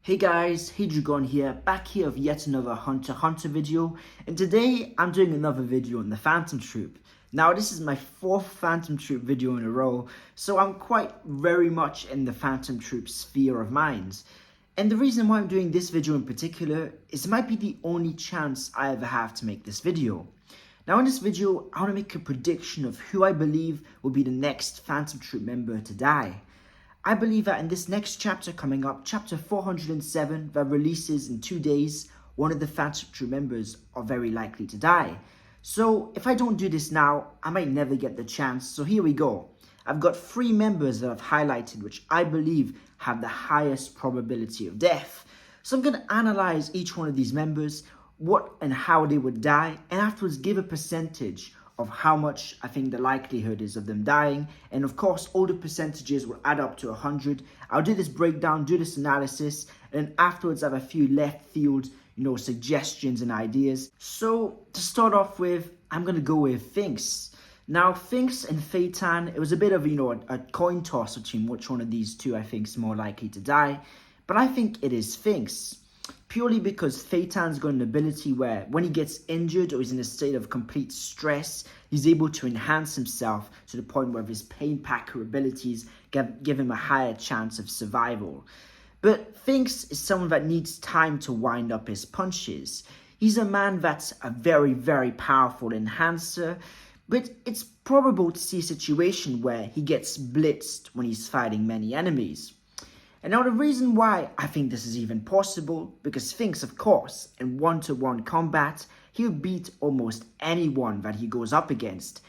Hey guys, hey Dragon here, back here with yet another Hunter x Hunter video, and today I'm doing another video on the Phantom Troupe. Now this is my fourth Phantom Troupe video in a row, so I'm quite very much in the Phantom Troupe sphere of minds. And the reason why I'm doing this video in particular is it might be the only chance I ever have to make this video. Now in this video, I want to make a prediction of who I believe will be the next Phantom Troupe member to die. I believe that in this next chapter coming up, chapter 407, that releases in 2 days, one of the Phantom Troupe members are very likely to die. So if I don't do this now, I might never get the chance, so here we go. I've got 3 members that I've highlighted which I believe have the highest probability of death. So I'm going to analyze each one of these members, what and how they would die, and afterwards give a percentage of how much I think the likelihood is of them dying. And of course, all the percentages will add up to 100. I'll do this breakdown, do this analysis, and afterwards I have a few left field, suggestions and ideas. So to start off with, I'm going to go with Phinks. Now, Phinks and Phaeton, it was a bit of, a coin toss between which one of these two I think is more likely to die. But I think it is Phinks. Purely because Phaeton's got an ability where when he gets injured or is in a state of complete stress, he's able to enhance himself to the point where his pain packer abilities give him a higher chance of survival. But Phinks is someone that needs time to wind up his punches. He's a man that's a very, very powerful enhancer, but it's probable to see a situation where he gets blitzed when he's fighting many enemies. And now the reason why I think this is even possible, because Phinks, of course, in one-to-one combat, he'll beat almost anyone that he goes up against,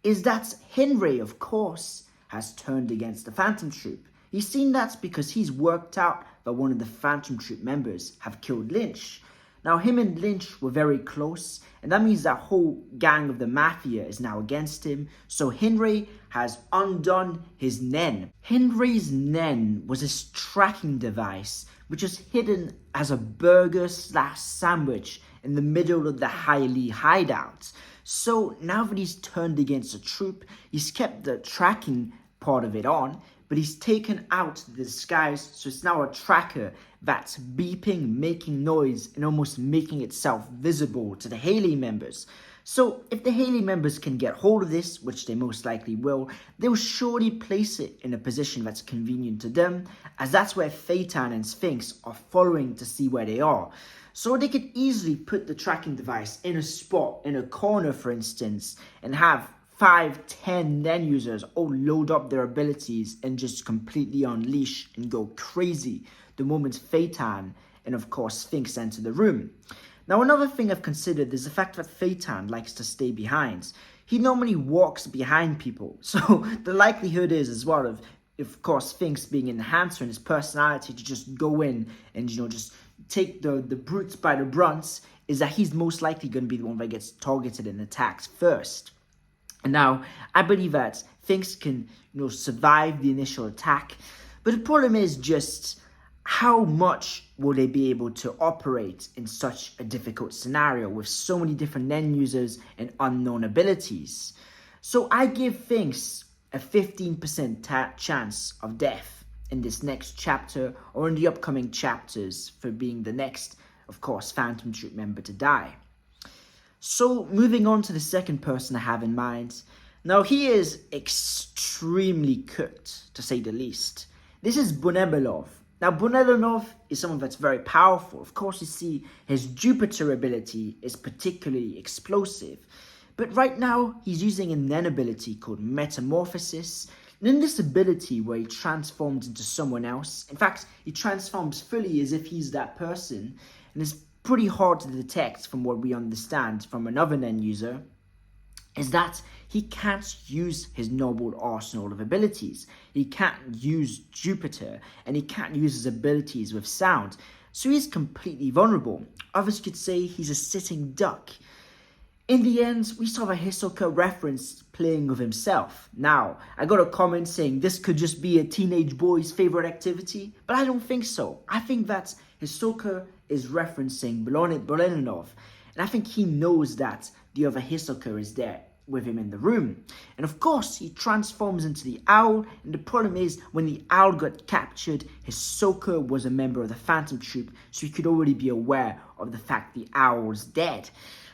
is that Henry, of course, has turned against the Phantom Troupe. He's seen that because he's worked out that one of the Phantom Troupe members have killed Lynch. Now, him and Lynch were very close, and that means that whole gang of the Mafia is now against him. So Henry has undone his Nen. Henry's Nen was his tracking device, which is hidden as a burger/sandwich in the middle of the Hailey hideout. So now that he's turned against the troupe, he's kept the tracking part of it on, but he's taken out the disguise, so it's now a tracker that's beeping, making noise, and almost making itself visible to the Haley members. So if the Haley members can get hold of this, which they most likely will, they'll surely place it in a position that's convenient to them, as that's where Phaeton and Phinks are following to see where they are. So they could easily put the tracking device in a spot, in a corner for instance, and have 5-10 Nen users all load up their abilities and just completely unleash and go crazy the moment Phaeton and of course Phinks enter the room. Now another thing I've considered is the fact that Phaeton likes to stay behind. He normally walks behind people, so the likelihood is as well of course Phinks being an enhancer and his personality to just go in and just take the brutes by the brunts, is that he's most likely going to be the one that gets targeted and attacked first. And now, I believe that Phinks can, survive the initial attack, but the problem is just how much will they be able to operate in such a difficult scenario with so many different Nen users and unknown abilities. So I give Phinks a 15% chance of death in this next chapter or in the upcoming chapters for being the next, of course, Phantom Troupe member to die. So, moving on to the second person I have in mind. Now, he is extremely cooked, to say the least. This is Bonolenov. Now, Bonolenov is someone that's very powerful. Of course, you see, his Jupiter ability is particularly explosive. But right now, he's using a Nen ability called Metamorphosis. And in this ability where he transforms into someone else, in fact, he transforms fully as if he's that person, and it's pretty hard to detect from what we understand from another Nen user, is that he can't use his noble arsenal of abilities. He can't use Jupiter, and he can't use his abilities with sound. So he's completely vulnerable. Others could say he's a sitting duck. In the end, we saw the Hisoka reference playing with himself. Now, I got a comment saying this could just be a teenage boy's favorite activity, but I don't think so. I think that Hisoka is referencing Bonolenov, and I think he knows that the other Hisoka is there with him in the room. And of course, he transforms into the owl, and the problem is, when the owl got captured, Hisoka was a member of the Phantom Troupe, so he could already be aware of the fact the owl was dead.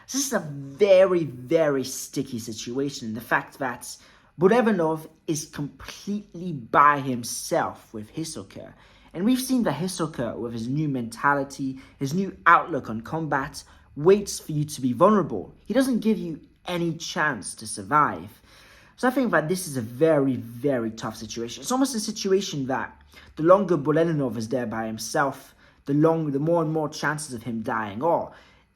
So this is a very, very sticky situation. The fact that Bonolenov is completely by himself with Hisoka. And we've seen that Hisoka, with his new mentality, his new outlook on combat, waits for you to be vulnerable. He doesn't give you any chance to survive. So I think that this is a very, very tough situation. It's almost a situation that the longer Bonolenov is there by himself, the more and more chances of him dying are.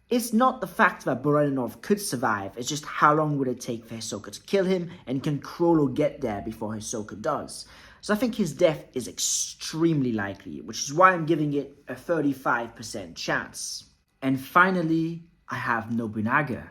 It's not the fact that Bonolenov could survive, it's just how long would it take for Hisoka to kill him, and can Chrollo get there before Hisoka does. So I think his death is extremely likely, which is why I'm giving it a 35% chance. And finally, I have Nobunaga.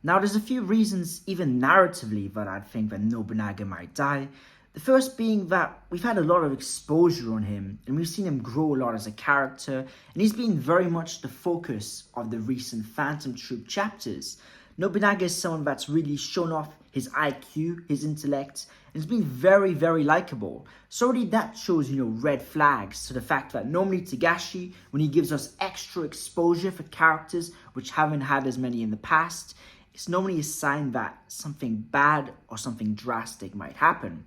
Now, there's a few reasons, even narratively, that I think that Nobunaga might die. The first being that we've had a lot of exposure on him, and we've seen him grow a lot as a character, and he's been very much the focus of the recent Phantom Troupe chapters. Nobunaga is someone that's really shown off his IQ, his intellect, and has been very, very likable. So already that shows, red flags to the fact that normally Togashi, when he gives us extra exposure for characters which haven't had as many in the past, it's normally a sign that something bad or something drastic might happen.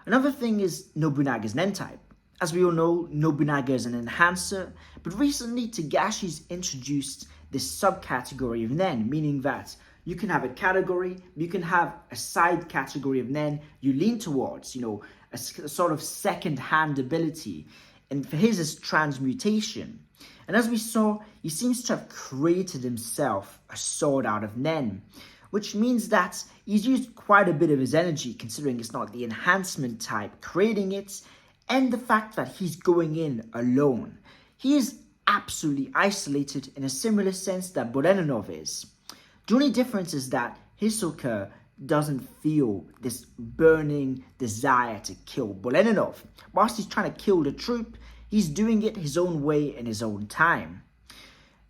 Another thing is Nobunaga's Nen type. As we all know, Nobunaga is an enhancer, but recently Togashi's introduced this subcategory of Nen, meaning that you can have a category, you can have a side category of Nen you lean towards, a sort of second-hand ability. And for his is transmutation. And as we saw, he seems to have created himself a sword out of Nen, which means that he's used quite a bit of his energy, considering it's not the enhancement type creating it, and the fact that he's going in alone. He is absolutely isolated in a similar sense that Bonolenov is. The only difference is that Hisoka doesn't feel this burning desire to kill Bonolenov. Whilst he's trying to kill the troupe, he's doing it his own way in his own time.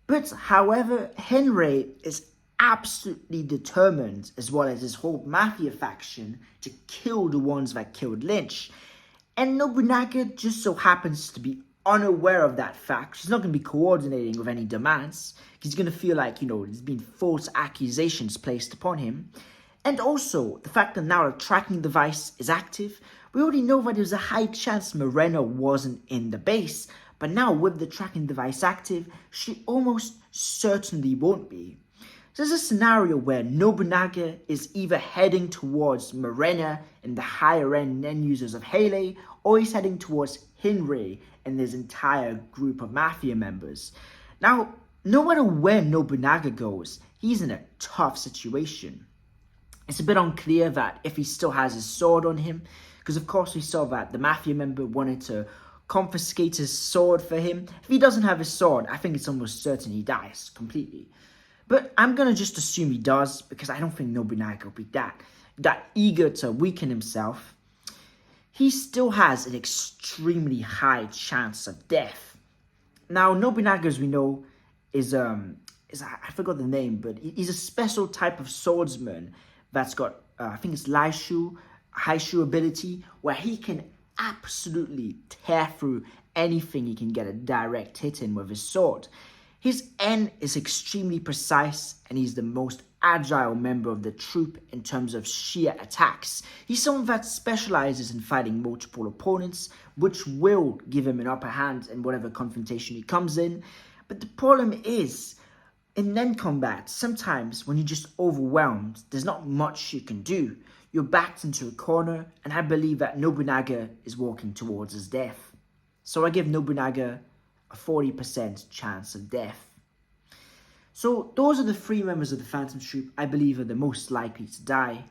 But however, Henry is absolutely determined, as well as his whole mafia faction, to kill the ones that killed Lynch. And Nobunaga just so happens to be unaware of that fact. He's not going to be coordinating with any demands. He's going to feel like, there's been false accusations placed upon him. And also, the fact that now the tracking device is active, we already know that there's a high chance Morena wasn't in the base, but now with the tracking device active, she almost certainly won't be. So there's a scenario where Nobunaga is either heading towards Morena and the higher end Nen users of Heilei, or he's heading towards Henry and his entire group of mafia members. Now, no matter where Nobunaga goes, he's in a tough situation. It's a bit unclear that if he still has his sword on him, because of course we saw that the mafia member wanted to confiscate his sword for him. If he doesn't have his sword, I think it's almost certain he dies completely. But I'm going to just assume he does, because I don't think Nobunaga will be that eager to weaken himself. He still has an extremely high chance of death. Now, Nobunaga, as we know, is I forgot the name, but he's a special type of swordsman that's got, I think it's Haishu ability, where he can absolutely tear through anything he can get a direct hit in with his sword. His N is extremely precise, and he's the most agile member of the troupe in terms of sheer attacks. He's someone that specializes in fighting multiple opponents, which will give him an upper hand in whatever confrontation he comes in. But the problem is, in Nen combat, sometimes when you're just overwhelmed, there's not much you can do. You're backed into a corner, and I believe that Nobunaga is walking towards his death. So I give Nobunaga a 40% chance of death. So those are the three members of the Phantom Troupe I believe are the most likely to die.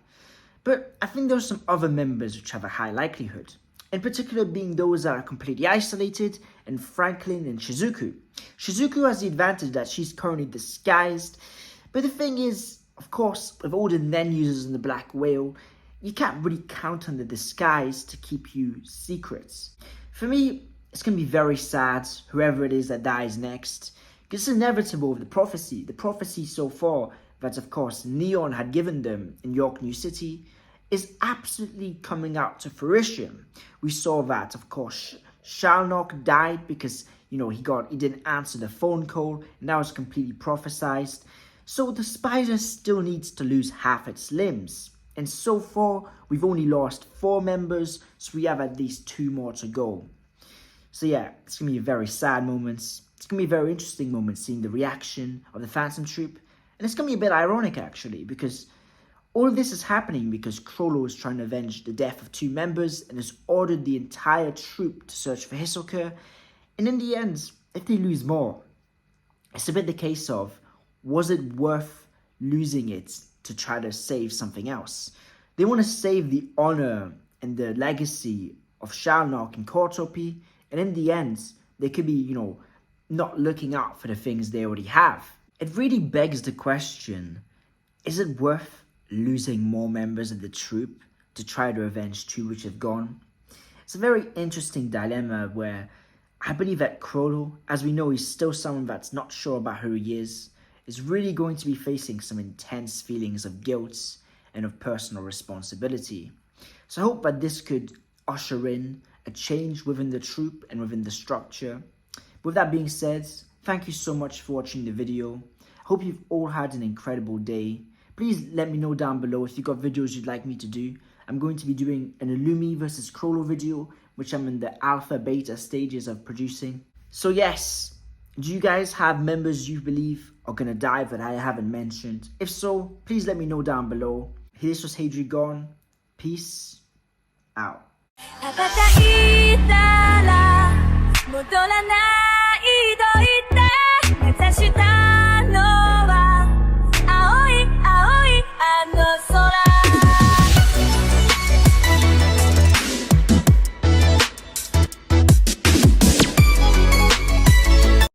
But I think there are some other members which have a high likelihood, in particular being those that are completely isolated, and Franklin and Shizuku. Shizuku has the advantage that she's currently disguised, but the thing is, of course, with all the Nen users in the Black Whale, you can't really count on the disguise to keep you secrets. For me, it's going to be very sad, whoever it is that dies next, because it's inevitable with the prophecy. The prophecy so far that, of course, Neon had given them in York New City is absolutely coming out to fruition. We saw that, of course, Shalnok died because, he didn't answer the phone call, and that was completely prophesized. So the spider still needs to lose half its limbs. And so far, we've only lost 4 members, so we have at least 2 more to go. So yeah, it's going to be a very sad moment. It's going to be a very interesting moment seeing the reaction of the Phantom Troupe. And it's going to be a bit ironic, actually, because all of this is happening because Krollo is trying to avenge the death of 2 members and has ordered the entire troupe to search for Hisoka. And in the end, if they lose more, it's a bit the case of, was it worth losing it to try to save something else? They want to save the honor and the legacy of Shalnok and Troupe, and in the end, they could be, not looking out for the things they already have. It really begs the question, is it worth losing more members of the troupe to try to avenge 2 which have gone? It's a very interesting dilemma where I believe that Krollo, as we know he's still someone that's not sure about who he is really going to be facing some intense feelings of guilt and of personal responsibility. So I hope that this could usher in a change within the troupe and within the structure. With that being said, thank you so much for watching the video. I hope you've all had an incredible day. Please let me know down below if you've got videos you'd like me to do. I'm going to be doing an Illumi versus Krollo video, which I'm in the alpha beta stages of producing. So yes, do you guys have members you believe are gonna die that I haven't mentioned? If so, please let me know down below. This was Hadrigon. Peace out.